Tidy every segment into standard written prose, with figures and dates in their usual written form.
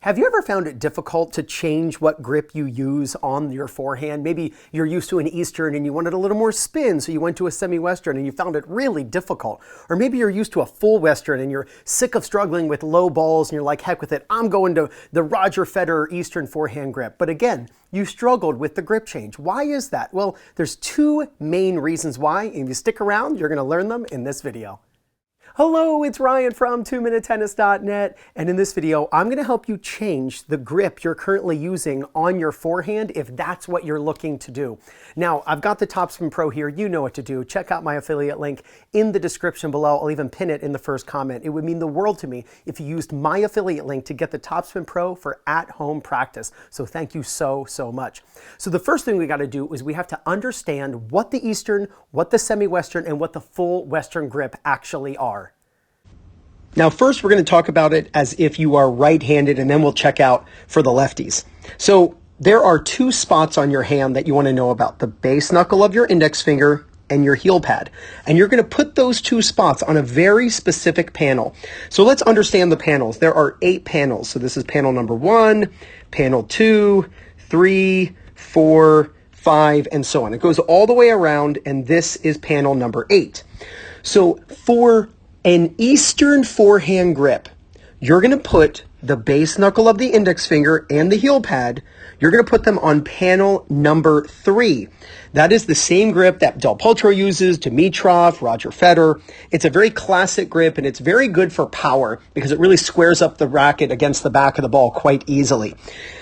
Have you ever found it difficult to change what grip you use on your forehand? Maybe you're used to an Eastern and you wanted a little more spin, so you went to a semi-Western and you found it really difficult. Or maybe you're used to a full Western and you're sick of struggling with low balls and you're like, heck with it, I'm going to the Roger Federer Eastern forehand grip. But again, you struggled with the grip change. Why is that? Well, there's two main reasons why, and if you stick around, you're gonna learn them in this video. Hello, it's Ryan from 2minutetennis.net, and in this video, I'm going to help you change the grip you're currently using on your forehand if that's what you're looking to do. Now, I've got the Topspin Pro here. You know what to do. Check out my affiliate link in the description below. I'll even pin it in the first comment. It would mean the world to me if you used my affiliate link to get the Topspin Pro for at-home practice. So thank you so much. So the first thing we got to do is we have to understand what the Eastern, what the semi-Western, and what the full Western grip actually are. Now, first, we're going to talk about it as if you are right-handed, and then we'll check out for the lefties. So there are two spots on your hand that you want to know about, the base knuckle of your index finger and your heel pad. And you're going to put those two spots on a very specific panel. So let's understand the panels. There are 8 panels. So this is panel number 1, panel 2, 3, 4, 5, and so on. It goes all the way around, and this is panel number 8. So for an Eastern forehand grip, you're going to put the base knuckle of the index finger and the heel pad, you're going to put them on panel number 3. That is the same grip that Del Potro uses, Dimitrov, Roger Federer. It's a very classic grip, and it's very good for power because it really squares up the racket against the back of the ball quite easily.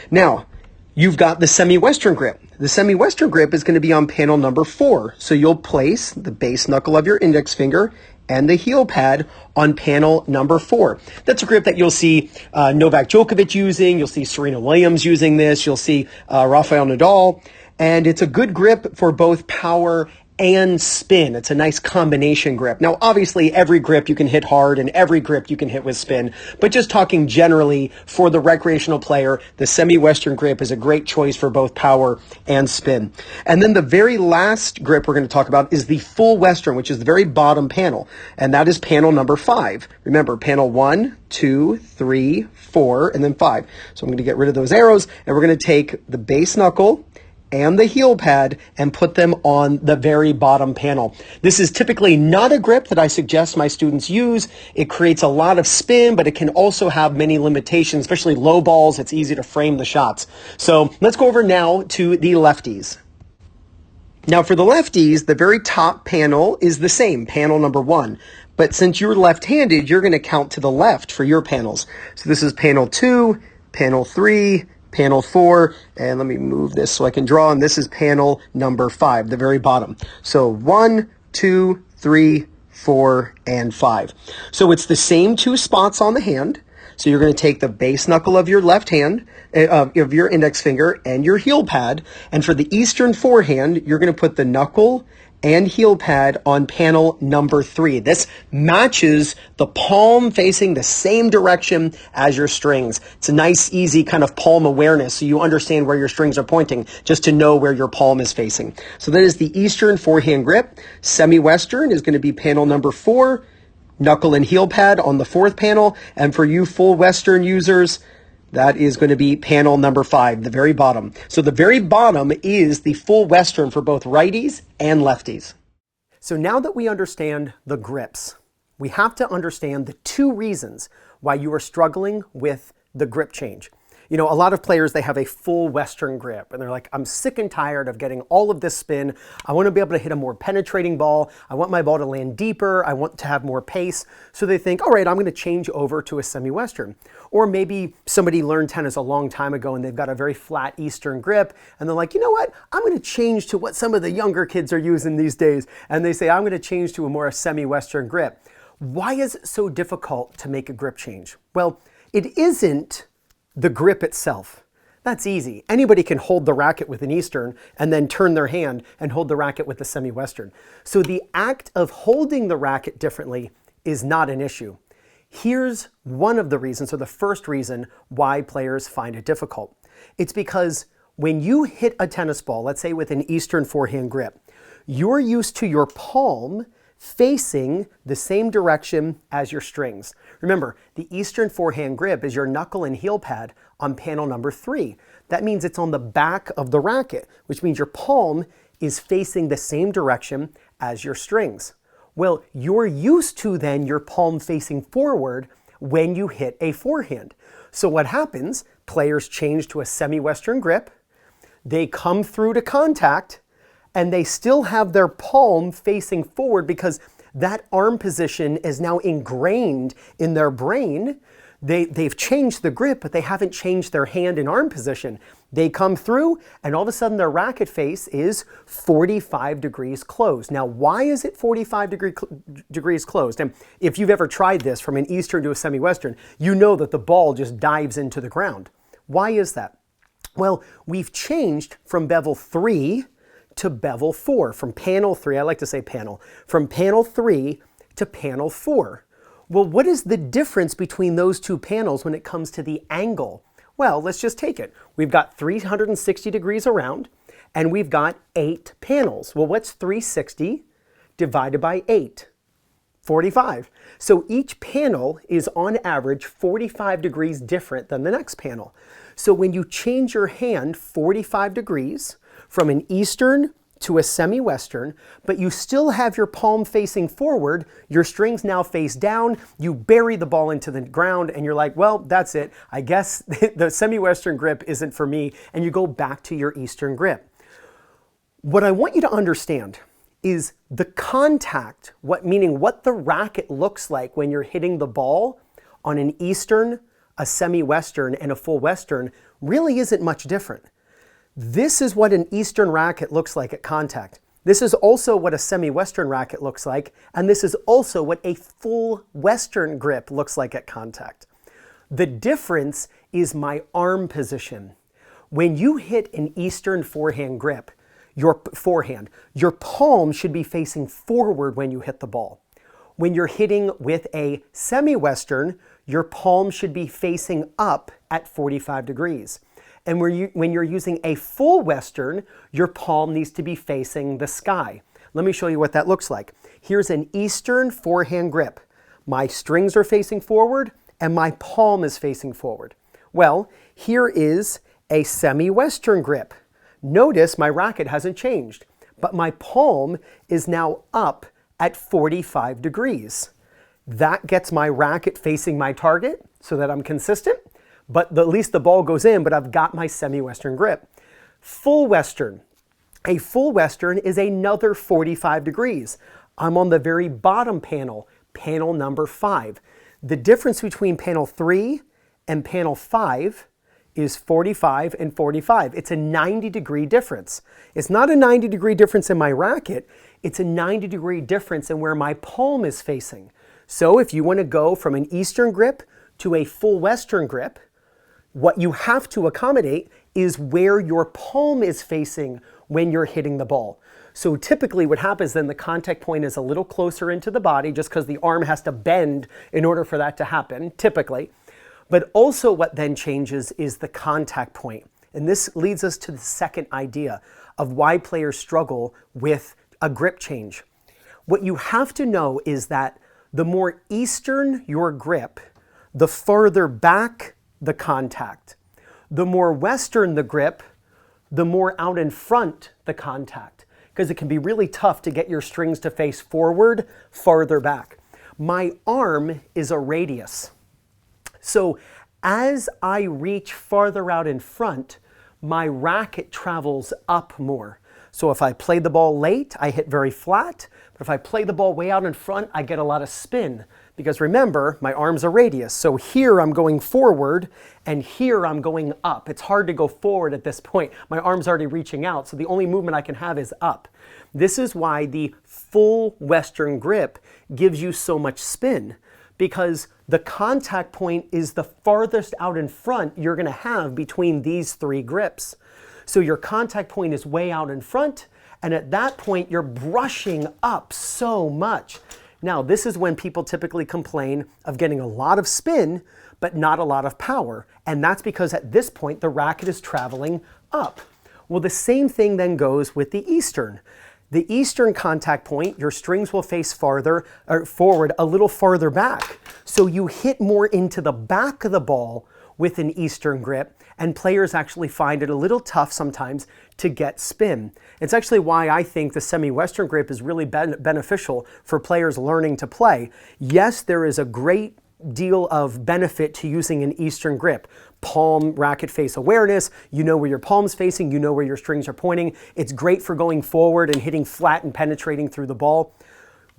Now, you've got the semi-Western grip. The semi-Western grip is going to be on panel number 4. So you'll place the base knuckle of your index finger and the heel pad on panel number 4. That's a grip that you'll see Novak Djokovic using, you'll see Serena Williams using this, you'll see Rafael Nadal, and it's a good grip for both power and spin. It's a nice combination grip. Now, obviously, every grip you can hit hard and every grip you can hit with spin, but just talking generally for the recreational player, the semi-Western grip is a great choice for both power and spin. And then the very last grip we're going to talk about is the full Western, which is the very bottom panel, and that is panel number 5. Remember, panel 1, 2, 3, 4, and then 5. So I'm going to get rid of those arrows, and we're going to take the base knuckle and the heel pad and put them on the very bottom panel. This is typically not a grip that I suggest my students use. It creates a lot of spin, but it can also have many limitations, especially low balls. It's easy to frame the shots. So let's go over now to the lefties. Now for the lefties, the very top panel is the same, panel number 1. But since you're left-handed, you're going to count to the left for your panels. So this is panel 2, panel 3, panel 4, and let me move this so I can draw, and this is panel number 5, the very bottom. So 1, 2, 3, 4, and 5. So it's the same 2 spots on the hand. So you're going to take the base knuckle of your left hand, of your index finger, and your heel pad, and for the Eastern forehand, you're going to put the knuckle and heel pad on panel number 3. This matches the palm facing the same direction as your strings. It's a nice, easy kind of palm awareness so you understand where your strings are pointing, just to know where your palm is facing. So that is the Eastern forehand grip. Semi-Western is going to be panel number 4, knuckle and heel pad on the 4th panel, and for you full Western users, that is going to be panel number 5, the very bottom. So the very bottom is the full Western for both righties and lefties. So now that we understand the grips, we have to understand the 2 reasons why you are struggling with the grip change. You know, a lot of players, they have a full Western grip, and they're like, I'm sick and tired of getting all of this spin. I want to be able to hit a more penetrating ball. I want my ball to land deeper. I want to have more pace. So they think, all right, I'm going to change over to a semi-Western. Or maybe somebody learned tennis a long time ago and they've got a very flat Eastern grip, and they're like, you know what? I'm going to change to what some of the younger kids are using these days. And they say, I'm going to change to a more semi-Western grip. Why is it so difficult to make a grip change? Well, it isn't the grip itself. That's easy. Anybody can hold the racket with an Eastern and then turn their hand and hold the racket with the semi-Western. So the act of holding the racket differently is not an issue. Here's one of the reasons, or the first reason, why players find it difficult. It's because when you hit a tennis ball, let's say with an Eastern forehand grip, you're used to your palm facing the same direction as your strings. Remember, the Eastern forehand grip is your knuckle and heel pad on panel number 3. That means it's on the back of the racket, which means your palm is facing the same direction as your strings. Well, you're used to then your palm facing forward when you hit a forehand. So what happens, players change to a semi-Western grip, they come through to contact, and they still have their palm facing forward because that arm position is now ingrained in their brain. They've changed the grip, but they haven't changed their hand and arm position. They come through, and all of a sudden their racket face is 45 degrees closed. Now, why is it 45 degrees closed? And if you've ever tried this from an Eastern to a semi-Western, you know that the ball just dives into the ground. Why is that? Well, we've changed from bevel 3 to bevel 4, from panel 3, I like to say panel, from panel 3 to panel 4. Well, what is the difference between those two panels when it comes to the angle? Well, let's just take it. We've got 360 degrees around, and we've got 8 panels. Well, what's 360 divided by 8? 45. So each panel is on average 45 degrees different than the next panel. So when you change your hand 45 degrees from an Eastern to a semi-Western, but you still have your palm facing forward, your strings now face down, you bury the ball into the ground, and you're like, well, that's it. I guess the semi-Western grip isn't for me, and you go back to your Eastern grip. What I want you to understand is the contact, meaning what the racket looks like when you're hitting the ball on an Eastern, a semi-Western, and a full Western really isn't much different. This is what an Eastern racket looks like at contact. This is also what a semi-Western racket looks like, and this is also what a full Western grip looks like at contact. The difference is my arm position. When you hit an Eastern forehand grip, your palm should be facing forward when you hit the ball. When you're hitting with a semi-Western, your palm should be facing up at 45 degrees. And when you're using a full Western, your palm needs to be facing the sky. Let me show you what that looks like. Here's an Eastern forehand grip. My strings are facing forward and my palm is facing forward. Well, here is a semi-Western grip. Notice my racket hasn't changed, but my palm is now up at 45 degrees. That gets my racket facing my target so that I'm consistent. But at least the ball goes in, but I've got my semi-Western grip. Full Western. A full Western is another 45 degrees. I'm on the very bottom panel, panel number 5. The difference between panel 3 and panel 5 is 45 and 45. It's a 90-degree difference. It's not a 90-degree difference in my racket. It's a 90-degree difference in where my palm is facing. So if you want to go from an Eastern grip to a full Western grip, what you have to accommodate is where your palm is facing when you're hitting the ball. So typically what happens then, the contact point is a little closer into the body just because the arm has to bend in order for that to happen, typically. But also what then changes is the contact point. And this leads us to the second idea of why players struggle with a grip change. What you have to know is that the more Eastern your grip, the further back the contact. The more Western the grip, the more out in front the contact, because it can be really tough to get your strings to face forward, farther back. My arm is a radius. So as I reach farther out in front, my racket travels up more. So if I play the ball late, I hit very flat. But if I play the ball way out in front, I get a lot of spin. Because remember, my arm's a radius. So here I'm going forward and here I'm going up. It's hard to go forward at this point. My arm's already reaching out, so the only movement I can have is up. This is why the full Western grip gives you so much spin, because the contact point is the farthest out in front you're going to have between these 3 grips. So your contact point is way out in front, and at that point you're brushing up so much. Now, this is when people typically complain of getting a lot of spin, but not a lot of power. And that's because at this point, the racket is traveling up. Well, the same thing then goes with the Eastern. The eastern contact point, your strings will face farther or forward, a little farther back. So you hit more into the back of the ball with an eastern grip, and players actually find it a little tough sometimes to get spin. It's actually why I think the semi-western grip is really beneficial for players learning to play. Yes, there is a great deal of benefit to using an eastern grip. Palm racket face awareness, you know where your palm's facing, you know where your strings are pointing. It's great for going forward and hitting flat and penetrating through the ball.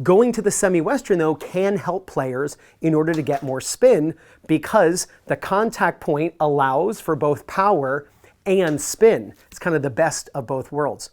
Going to the semi-western though can help players in order to get more spin because the contact point allows for both power and spin. It's kind of the best of both worlds.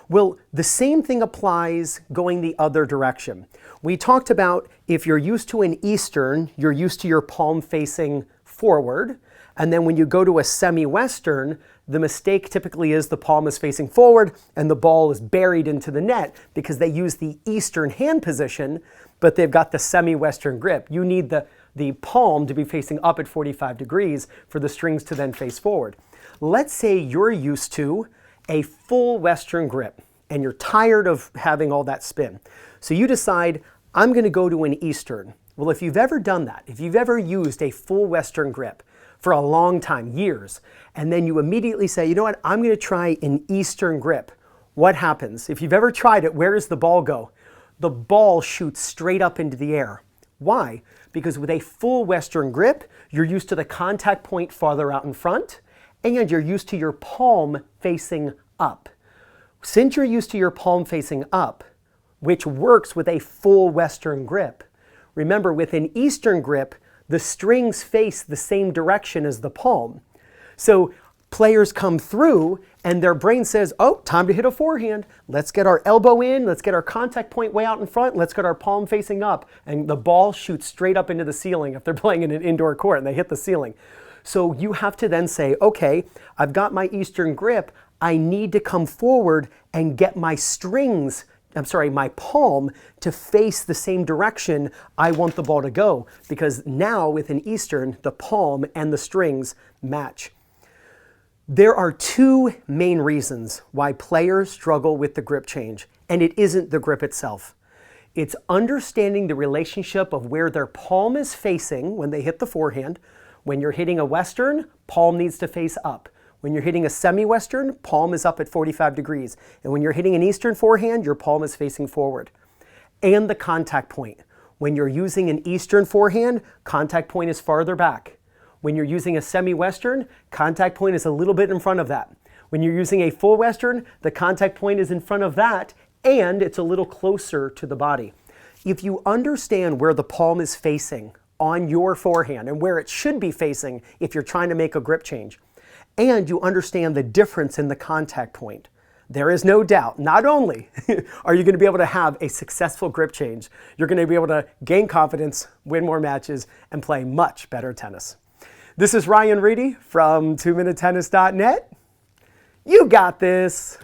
Well, the same thing applies going the other direction. We talked about if you're used to an eastern, you're used to your palm facing forward. And then when you go to a semi-western, the mistake typically is the palm is facing forward and the ball is buried into the net because they use the eastern hand position, but they've got the semi-western grip. You need the palm to be facing up at 45 degrees for the strings to then face forward. Let's say you're used to a full western grip and you're tired of having all that spin. So you decide, I'm going to go to an eastern. Well, if you've ever done that, if you've ever used a full western grip for a long time, years, and then you immediately say, you know what, I'm going to try an eastern grip. What happens? If you've ever tried it, where does the ball go? The ball shoots straight up into the air. Why? Because with a full western grip, you're used to the contact point farther out in front, and you're used to your palm facing up. Since you're used to your palm facing up, which works with a full western grip, remember with an eastern grip, the strings face the same direction as the palm. So players come through and their brain says, oh, time to hit a forehand. Let's get our elbow in, let's get our contact point way out in front, let's get our palm facing up. And the ball shoots straight up into the ceiling if they're playing in an indoor court and they hit the ceiling. So you have to then say, okay, I've got my eastern grip. I need to come forward and get my my palm to face the same direction I want the ball to go. Because now with an eastern, the palm and the strings match. There are two main reasons why players struggle with the grip change, and it isn't the grip itself. It's understanding the relationship of where their palm is facing when they hit the forehand. When you're hitting a western, palm needs to face up. When you're hitting a semi-western, palm is up at 45 degrees. And when you're hitting an eastern forehand, your palm is facing forward. And the contact point. When you're using an eastern forehand, contact point is farther back. When you're using a semi-western, contact point is a little bit in front of that. When you're using a full western, the contact point is in front of that, and it's a little closer to the body. If you understand where the palm is facing on your forehand and where it should be facing if you're trying to make a grip change, and you understand the difference in the contact point, there is no doubt, not only are you going to be able to have a successful grip change, you're going to be able to gain confidence, win more matches, and play much better tennis. This is Ryan Reedy from 2minutetennis.net. You got this.